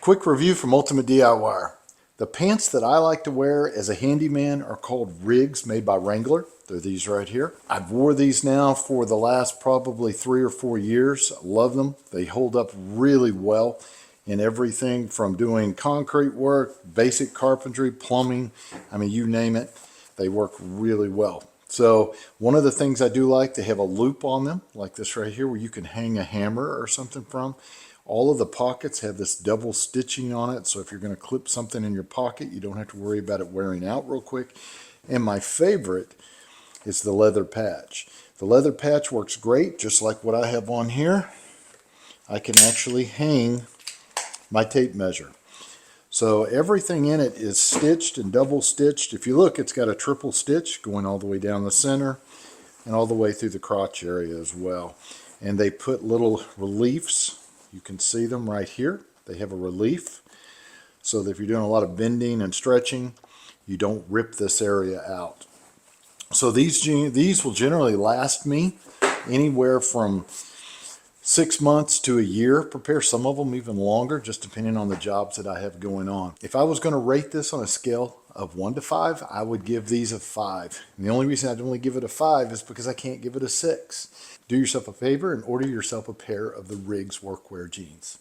Quick review from Ultimate DIY. The pants that I like to wear as a handyman are called Riggs, made by Wrangler. They're these right here. I've wore these now for the last probably 3 or 4 years. I love them. They hold up really well in everything from doing concrete work, basic carpentry, plumbing. I mean, you name it, they work really well. So one of the things I do like, they have a loop on them like this right here where you can hang a hammer or something from. All of the pockets have this double stitching on it, so if you're going to clip something in your pocket, you don't have to worry about it wearing out real quick. And my favorite is the leather patch. The leather patch works great, just like what I have on here. I can actually hang my tape measure. So everything in it is stitched and double stitched. If you look, it's got a triple stitch going all the way down the center and all the way through the crotch area as well. And they put little reliefs. You can see them right here. They have a relief so that if you're doing a lot of bending and stretching, you don't rip this area out. So these will generally last me anywhere from 6 months to a year. Prepare some of them even longer, just depending on the jobs that I have going on. If I was going to rate this on a scale of 1 to 5, I would give these a 5. And the only reason I'd only give it a 5 is because I can't give it a 6. Do yourself a favor and order yourself a pair of the Riggs workwear jeans.